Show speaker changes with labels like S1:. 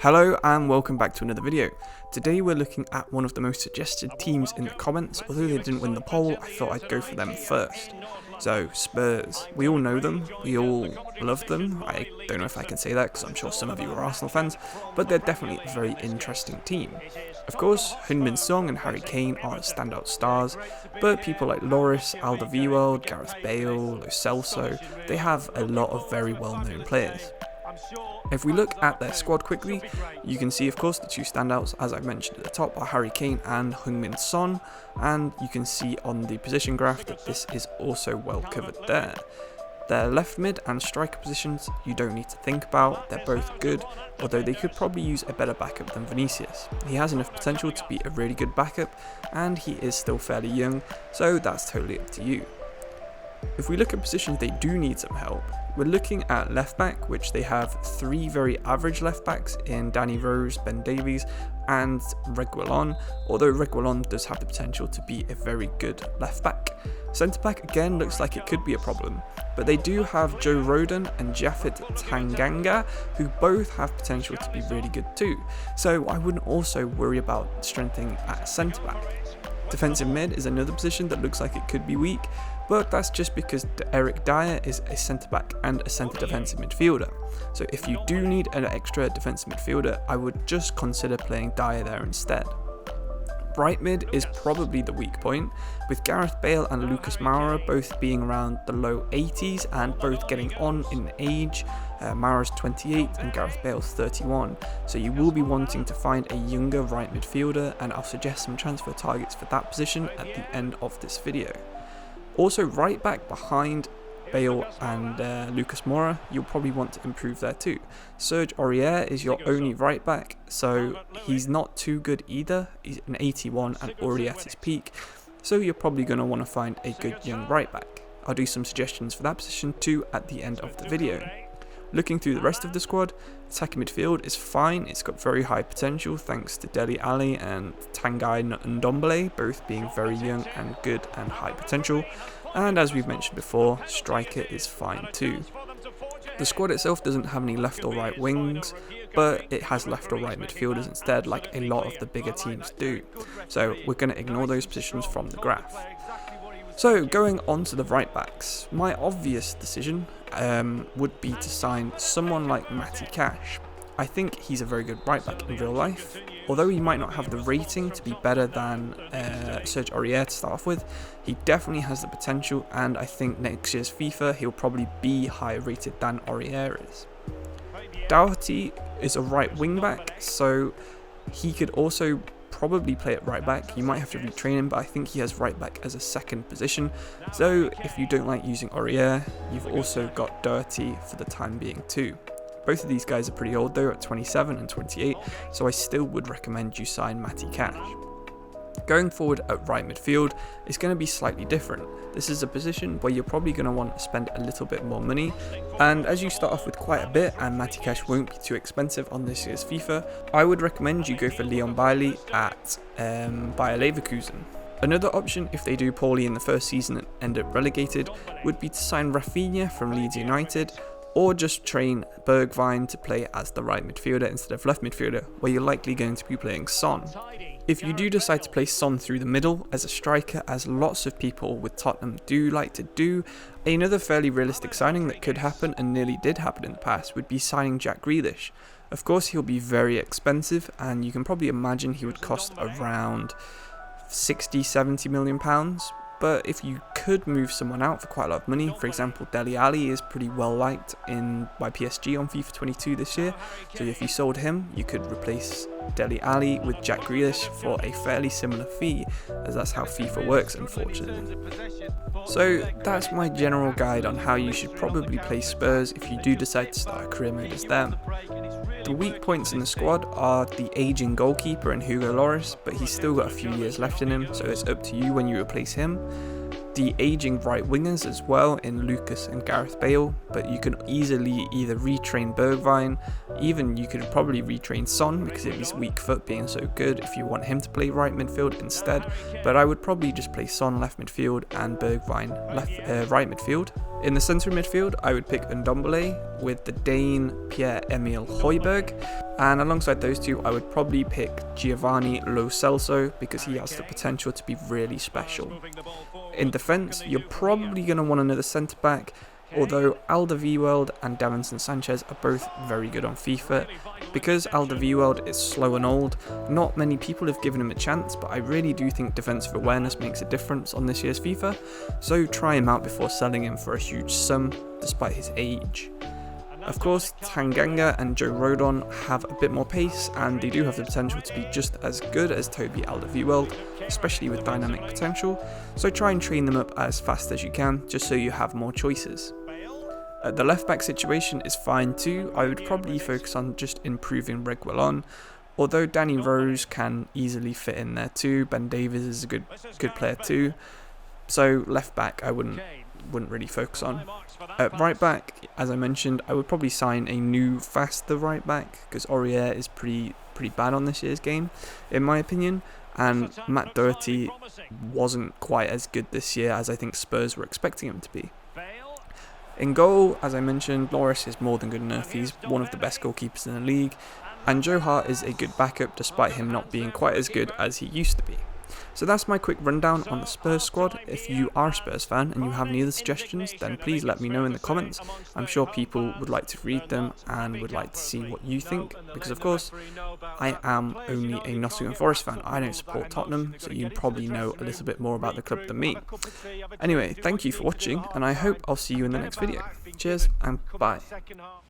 S1: Hello and welcome back to another video. Today we're looking at one of the most suggested teams in the comments. Although they didn't win the poll, I thought I'd go for them first. So, Spurs. We all know them, we all love them. I don't know if I can say that because I'm sure some of you are Arsenal fans, but they're definitely a very interesting team. Of course, Heung-min Son and Harry Kane are standout stars, but people like Lloris, Alderweireld, Gareth Bale, Lo Celso, they have a lot of very well-known players. If we look at their squad quickly, you can see of course the two standouts, as I mentioned at the top, are Harry Kane and Heung-min Son, and you can see on the position graph that this is also well covered there. Their left mid and striker positions you don't need to think about, they're both good, although they could probably use a better backup than Vinicius. He has enough potential to be a really good backup, and he is still fairly young, so that's totally up to you. If we look at positions they do need some help, we're looking at left back, which they have three very average left backs in Danny Rose, Ben Davies and Reguilon, although Reguilon does have the potential to be a very good left back. Centre back again looks like it could be a problem, but they do have Joe Rodon and Japhet Tanganga, who both have potential to be really good too, so I wouldn't also worry about strengthening at centre back. Defensive mid is another position that looks like it could be weak, but that's just because Eric Dyer is a centre-back and a centre defensive midfielder. So if you do need an extra defensive midfielder, I would just consider playing Dyer there instead. Right mid is probably the weak point, with Gareth Bale and Lucas Moura both being around the low 80s and both getting on in age. Moura's 28 and Gareth Bale's 31, so you will be wanting to find a younger right midfielder, and I'll suggest some transfer targets for that position at the end of this video. Also, right back behind Bale and Lucas Moura, you'll probably want to improve there too. Serge Aurier is your only right back, so he's not too good either. He's an 81 and already at his peak, so you're probably going to want to find a good young right back. I'll do some suggestions for that position too at the end of the video. Looking through the rest of the squad, attacking midfield is fine, it's got very high potential thanks to Dele Alli and Tanguy Ndombele, both being very young and good and high potential, and as we've mentioned before, striker is fine too. The squad itself doesn't have any left or right wings, but it has left or right midfielders instead, like a lot of the bigger teams do, so we're going to ignore those positions from the graph. So going on to the right backs, my obvious decision would be to sign someone like Matty Cash. I think he's a very good right back in real life, although he might not have the rating to be better than Serge Aurier to start off with. He definitely has the potential, and I think next year's FIFA he'll probably be higher rated than Aurier is. Doherty is a right wing back, so he could also probably play at right back. You might have to retrain him, but I think he has right back as a second position, so if you don't like using Aurier, you've also got Doherty for the time being too. Both of these guys are pretty old though, at 27 and 28, so I still would recommend you sign Matty Cash. Going forward at right midfield is going to be slightly different. This is a position where you're probably going to want to spend a little bit more money, and as you start off with quite a bit and Matty Cash won't be too expensive on this year's FIFA, I would recommend you go for Leon Bailey at Bayer Leverkusen. Another option, if they do poorly in the first season and end up relegated, would be to sign Rafinha from Leeds United, or just train Bergwijn to play as the right midfielder instead of left midfielder, where you're likely going to be playing Son. If you do decide to play Son through the middle as a striker, as lots of people with Tottenham do like to do, another fairly realistic signing that could happen and nearly did happen in the past would be signing Jack Grealish. Of course he'll be very expensive, and you can probably imagine he would cost around 60-70 million pounds. But if you could move someone out for quite a lot of money, for example, Dele Alli is pretty well liked by PSG on FIFA 22 this year, so if you sold him, you could replace Dele Alli with Jack Grealish for a fairly similar fee, as that's how FIFA works, unfortunately. So that's my general guide on how you should probably play Spurs if you do decide to start a career mode as them. The weak points in the squad are the aging goalkeeper and Hugo Lloris, but he's still got a few years left in him, so it's up to you when you replace him. de-aging right wingers as well in Lucas and Gareth Bale, but you can easily either retrain Bergwijn, even you could probably retrain Son because of his weak foot being so good if you want him to play right midfield instead, but I would probably just play Son left midfield and Bergwijn right midfield. In the centre midfield, I would pick Ndombele with the Dane Pierre-Emile Højbjerg, and alongside those two, I would probably pick Giovanni Lo Celso because he has the potential to be really special. In defence, you're probably going to want another centre-back, although Alderweireld and Davinson Sanchez are both very good on FIFA. Because Alderweireld is slow and old, not many people have given him a chance, but I really do think defensive awareness makes a difference on this year's FIFA, so try him out before selling him for a huge sum, despite his age. Of course, Tanganga and Joe Rodon have a bit more pace, and they do have the potential to be just as good as Toby Alderweireld, especially with dynamic potential, so try and train them up as fast as you can, just so you have more choices. The left back situation is fine too. I would probably focus on just improving Reguilon, although Danny Rose can easily fit in there too. Ben Davies is a good player too, so left back I wouldn't really focus on. At right back, as I mentioned, I would probably sign a new faster right back because Aurier is pretty bad on this year's game in my opinion, and Matt Doherty wasn't quite as good this year as I think Spurs were expecting him to be. In goal, as I mentioned, Loris is more than good enough. He's one of the best goalkeepers in the league, and Joe Hart is a good backup despite him not being quite as good as he used to be. So that's my quick rundown on the Spurs squad. If you are a Spurs fan and you have any other suggestions, then please let me know in the comments. I'm sure people would like to read them and would like to see what you think, because of course I am only a Nottingham Forest fan. I don't support Tottenham, so you probably know a little bit more about the club than me. Anyway, thank you for watching, and I hope I'll see you in the next video. Cheers and bye.